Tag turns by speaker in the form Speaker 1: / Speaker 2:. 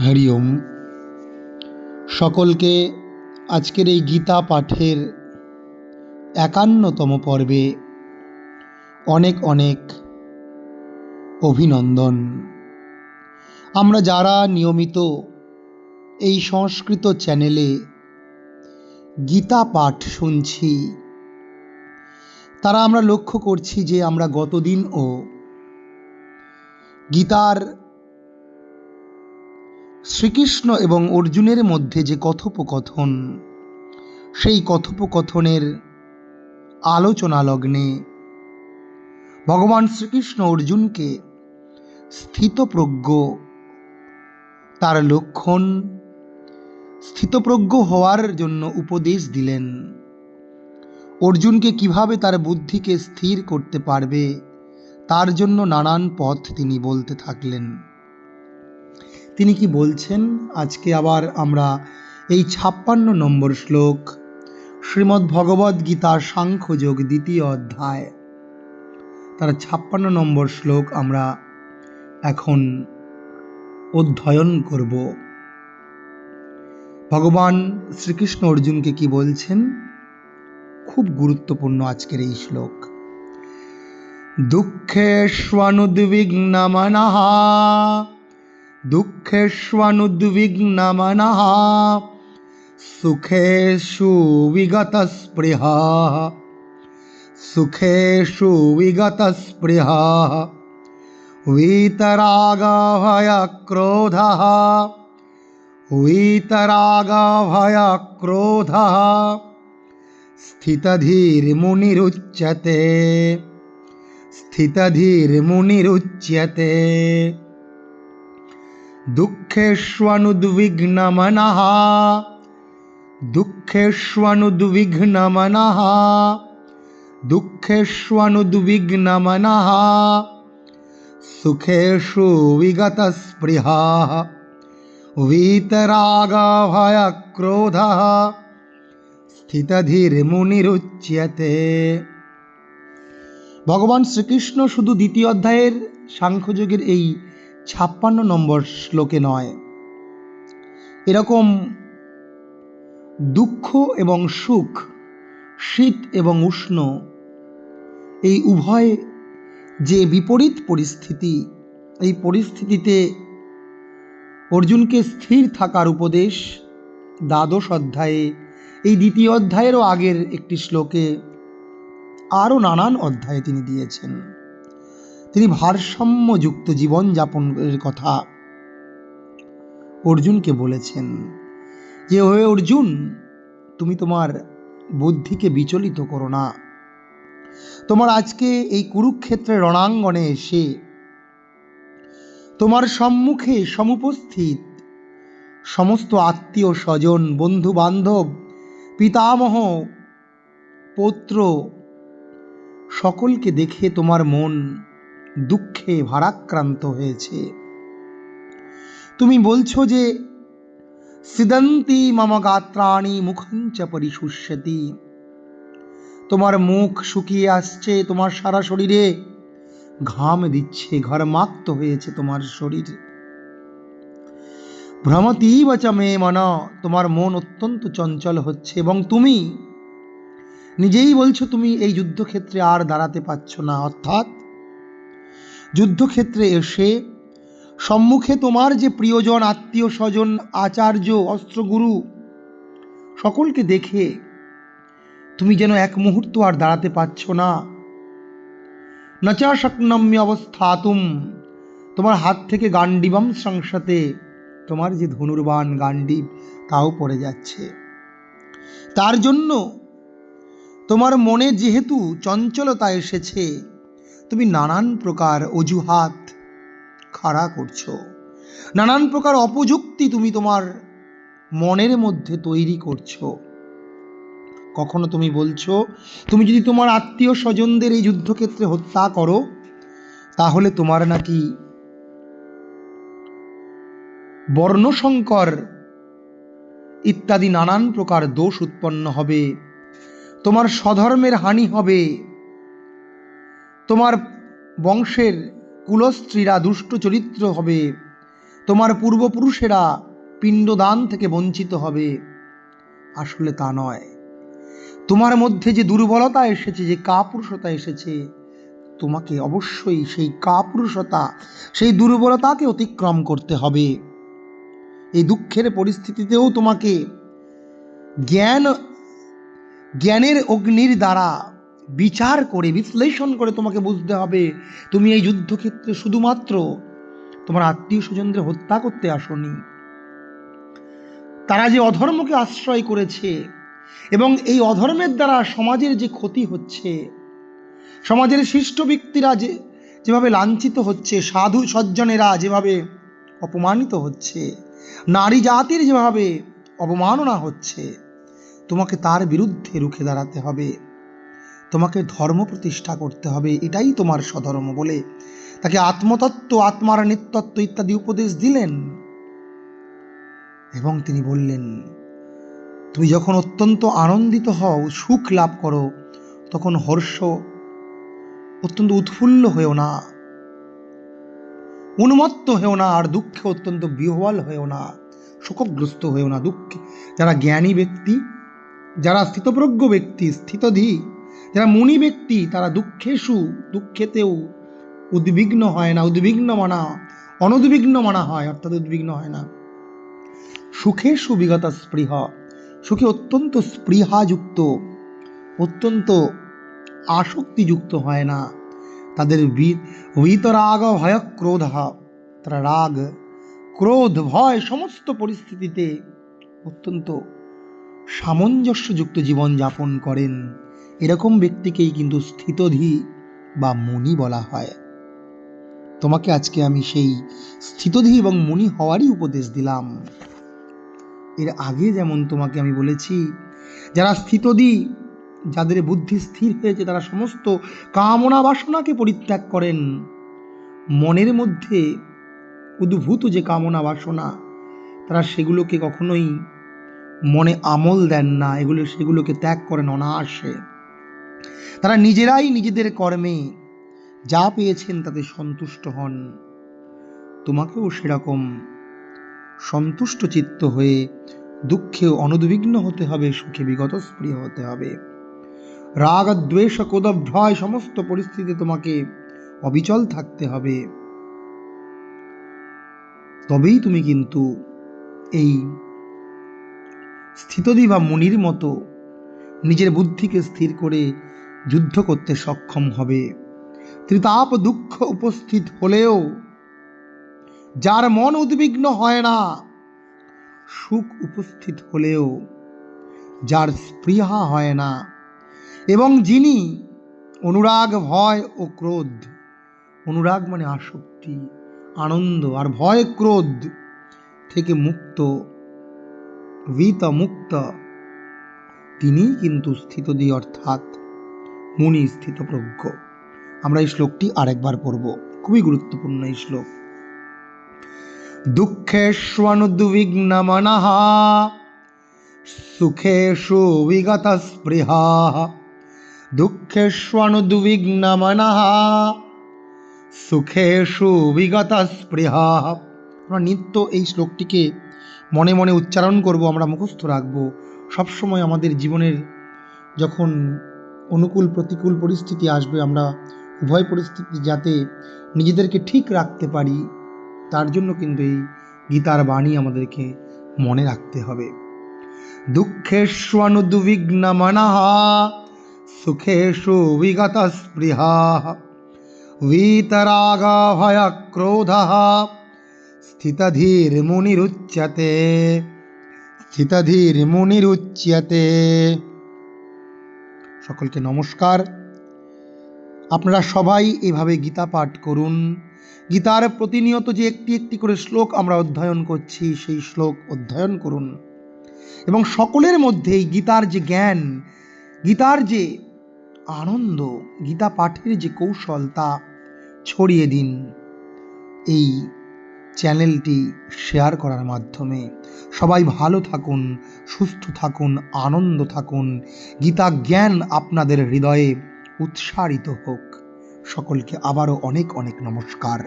Speaker 1: হরি ওম। সকলকে আজকের এই গীতা পাঠের ৫১তম পর্বে অনেক অনেক অভিনন্দন। আমরা যারা নিয়মিত এই সংস্কৃত চ্যানেলে গীতা পাঠ শুনছি, তারা আমরা লক্ষ্য করছি যে আমরা গতদিনও গীতার শ্রীকৃষ্ণ এবং অর্জুনের মধ্যে যে কথোপকথন, সেই কথোপকথনের আলোচনা লগ্নে ভগবান শ্রীকৃষ্ণ অর্জুনকে স্থিতপ্রজ্ঞ, তার লক্ষণ, স্থিতপ্রজ্ঞ হওয়ার জন্য উপদেশ দিলেন। অর্জুনকে কিভাবে তার বুদ্ধিকে স্থির করতে পারবে, তার জন্য নানান পথ তিনি বলতে থাকলেন। তিনি কি বলছেন আজকে আবার আমরা এই ৫৬ নম্বর শ্লোক, শ্রীমদ্ ভগবদ্ গীতা সাংখ্যযোগ ২য় অধ্যায়, তার ৫৬ নম্বর শ্লোক আমরা এখন অধ্যয়ন করব। ভগবান শ্রীকৃষ্ণ অর্জুনকে কি বলছেন, খুব গুরুত্বপূর্ণ আজকের এই শ্লোক। দুঃখেষ্বনুদ্বিগ্নমনঃ দুঃখেষ্বনুদ্বিগ্নমনঃ সুখেষু বিগতস্পৃহঃ সুখেষু বিগতস্পৃহঃ वीतरागभयक्रोधः वीतरागभयक्रोधः स्थितधीर्मुनिरुच्यते स्थितधीर्मुनिरुच्यते। दुःखेष्वनुद्विग्नमनः दुःखेष्वनुद्विग्नमनः दुःखेष्वनुद्विग्नमनः सुखेषु विगतस्पृहः वीतरागभयक्रोधः স্থিতধীর্মুনিরুচ্যতে। ভগবান শ্রীকৃষ্ণ শুধু দ্বিতীয় অধ্যায়ের সাংখ্যযোগের এই ৫৬ নম্বর শ্লোকে নয়, এরকম দুঃখ এবং সুখ, শীত এবং উষ্ণ, এই উভয় যে বিপরীত পরিস্থিতি, এই পরিস্থিতিতে অর্জুনকে স্থির থাকার উপদেশ দ্বাদশ অধ্যায়ে, এই দ্বিতীয় অধ্যায়েরও আগের একটি শ্লোকে, আরও নানান অধ্যায়ে তিনি দিয়েছেন। তিনি ভারসাম্যযুক্ত জীবনযাপনের কথা অর্জুনকে বলেছেন যে, হে অর্জুন, তুমি তোমার বুদ্ধিকে বিচলিত করো না। তোমার আজকে এই কুরুক্ষেত্রের রণাঙ্গনে এসে তোমার সম্মুখে সমুপস্থিত সমস্ত আত্মীয় স্বজন, বন্ধু বান্ধব, পিতামহ, পৌত্র, সকলকে দেখে তোমার মন দুঃখে ভারাক্রান্ত হয়েছে। তুমি বলছো যে সিদন্তি মম গাত্রাণি মুখঞ্চ পরিশুষ্যতি, তোমার মুখ শুকিয়ে আসছে, তোমার সারা শরীরে ঘাম দিচ্ছে, ঘর্মাক্ত হয়েছে তোমার শরীর। ভ্রমতীব চ মে মন, তোমার মন অত্যন্ত চঞ্চল হচ্ছে এবং তুমি নিজেই বলছো তুমি এই যুদ্ধক্ষেত্রে আর দাঁড়াতে পারছো না। অর্থাৎ যুদ্ধক্ষেত্রে এসে সম্মুখে তোমার যে প্রিয়জন, আত্মীয় স্বজন, আচার্য, অস্ত্রগুরু, সকলকে দেখে তুমি যেন এক মুহূর্ত আর দাঁড়াতে পারছো না। নচা শক্নম্য অবস্থাতুম, তোমার হাত থেকে গান্ডিবম সংসতে, তোমার যে ধনুর্বাণ গান্ডিব তাও পড়ে যাচ্ছে। তার জন্য তোমার মনে যেহেতু চঞ্চলতা এসেছে, তুমি নানান প্রকার অজুহাত খাড়া করছো, নানান প্রকার অপযুক্তি তুমি তোমার মনের মধ্যে তৈরি করছো। কখনো তুমি বলছো, তুমি যদি তোমার আত্মীয় স্বজনদের এই যুদ্ধক্ষেত্রে হত্যা করো, তাহলে তোমার নাকি বর্ণসংকর ইত্যাদি নানান প্রকার দোষ উৎপন্ন হবে, তোমার স্বধর্মের হানি হবে, তোমার বংশের কুলস্ত্রীরা দুষ্ট চরিত্র হবে, তোমার পূর্বপুরুষেরা পিণ্ডদান থেকে বঞ্চিত হবে। আসলে তা নয়। তোমার মধ্যে যে দুর্বলতা এসেছে, যে কাপুরুষতা এসেছে, তোমাকে অবশ্যই সেই কাপুরুষতা, সেই দুর্বলতাকে অতিক্রম করতে হবে। এই দুঃখের পরিস্থিতিতেও তোমাকে জ্ঞানের অগ্নির দ্বারা বিচার করে, বিশ্লেষণ করে তোমাকে বুঝতে হবে তুমি এই যুদ্ধক্ষেত্রে শুধুমাত্র তোমার আত্মীয় স্বজনদের হত্যা করতে আসনি। তারা যে অধর্মকে আশ্রয় করেছে এবং এই অধর্মের দ্বারা সমাজের যে ক্ষতি হচ্ছে, সমাজের শিষ্ট ব্যক্তিরা যেভাবে লাঞ্ছিত হচ্ছে, সাধু সজ্জনেরা যেভাবে অপমানিত হচ্ছে, নারী জাতির যেভাবে অবমাননা হচ্ছে, তোমাকে তার বিরুদ্ধে রুখে দাঁড়াতে হবে। তোমাকে ধর্ম প্রতিষ্ঠা করতে হবে, এটাই তোমার স্বধর্ম বলে তাকে আত্মতত্ত্ব, আত্মার নিত্যত্ব ইত্যাদি উপদেশ দিলেন। এবং তিনি বললেন, তুমি যখন অত্যন্ত আনন্দিত হও, সুখ লাভ করো, তখন হর্ষ অত্যন্ত উৎফুল্ল হয়েও না, উন্মত্ত হয়েও না, আর দুঃখে অত্যন্ত বিহ্বল হয়েও না, শোকগ্রস্ত হয়েও না। দুঃখে যারা জ্ঞানী ব্যক্তি, যারা স্থিতপ্রজ্ঞ ব্যক্তি, স্থিতধী, যারা মুনি ব্যক্তি, তারা দুঃখেতেও উদ্বিগ্ন হয় না। অনুদ্বিগ্ন মানা হয়, অর্থাৎ উদ্বিগ্ন হয় না। সুখেষু বিগত স্পৃহ, সুখে অত্যন্ত স্পৃহাযুক্ত, অত্যন্ত আসক্তিযুক্ত হয় না। তাদের ভিতরাগ ভয় ক্রোধ, তারা রাগ, ক্রোধ, ভয় সমস্ত পরিস্থিতিতে অত্যন্ত সামঞ্জস্যযুক্ত জীবন যাপন করেন। এরকম ব্যক্তিকেই কিন্তু স্থিতধী বা মুনি বলা হয়। তোমাকে আজকে আমি সেই স্থিতধী এবং মুনি হওয়ারই উপদেশ দিলাম। এর আগে যেমন তোমাকে আমি বলেছি, যারা স্থিতধী, যাদের বুদ্ধি স্থির হয়েছে, তারা সমস্ত কামনা বাসনাকে পরিত্যাগ করেন। মনের মধ্যে উদ্ভূত যে কামনা বাসনা, তারা সেগুলোকে কখনোই মনে আমল দেন না, সেগুলোকে ত্যাগ করেন অনায়াসে। তারা নিজেরাই নিজেদের কর্মে যা পেয়েছেন তাতে সন্তুষ্ট হন। তোমাকেও সেরকম সন্তুষ্ট চিত্ত হয়ে দুঃখেও অনুদ্বিগ্ন হতে হবে, সুখে বিগত স্পৃহ হতে হবে। রাগ, দ্বেষ, ক্রোধ, ভয় সমস্ত পরিস্থিতিতে তোমাকে অবিচল থাকতে হবে। তবেই তুমি কিন্তু এই স্থিতধী বা মুনির মতো নিজের বুদ্ধিকে স্থির করে যুদ্ধ করতে সক্ষম হবে। ত্রিতাপ দুঃখ উপস্থিত হলেও যার মন উদ্বিগ্ন হয় না, সুখ উপস্থিত হলেও যার স্পৃহা হয় না, এবং যিনি অনুরাগ, ভয় ও ক্রোধ, অনুরাগ মানে আসক্তি, আনন্দ, আর ভয় ক্রোধ থেকে মুক্ত, মুক্ত, তিনি কিন্তু স্থিতধী অর্থাৎ মুনি, স্থিতপ্রজ্ঞ। আমরা এই শ্লোকটি আরেকবার পড়ব, খুবই গুরুত্বপূর্ণ এই শ্লোক। দুঃখেষ্বনুদ্বিগ্ন মনঃ সুখেষু বিগত স্পৃহা, দুঃখেষ্বনুদ্বিগ্ন মনঃ সুখেষু বিগত স্পৃহা। আমরা নিত্য এই শ্লোকটিকে মনে মনে উচ্চারণ করব, আমরা মুখস্থ রাখব। সবসময় আমাদের জীবনের যখন অনুকূল প্রতিকূল পরিস্থিতি আসবে, আমরা উভয় পরিস্থিতি যাতে নিজেদেরকে ঠিক রাখতে পারি, তার জন্য কিন্তু এই গীতার বাণী আমাদেরকে মনে রাখতে হবে। দুঃখেষ্বনুদ্বিগ্ন মনঃ সুখেষু বিগত স্পৃহা, वीतराग भय क्रोध স্থিতধীর মুনিরুচ্যতে, স্থিতধীর মুনিরুচ্যতে। সকলকে নমস্কার। আপনারা সবাই এভাবে গীতা পাঠ করুন। গীতার প্রতিনিয়ত যে একটি একটি করে শ্লোক আমরা অধ্যয়ন করছি, সেই শ্লোক অধ্যয়ন করুন এবং সকলের মধ্যে এই গীতার যে জ্ঞান, গীতার যে আনন্দ, গীতা পাঠের যে কৌশল, তা ছড়িয়ে দিন এই চ্যানেলটি শেয়ার করার মাধ্যমে। সবাই ভালো থাকুন, সুস্থ থাকুন, আনন্দ থাকুন। গীতা জ্ঞান আপনাদের হৃদয়ে উৎসারিত হোক। সকলকে আবারও অনেক অনেক নমস্কার।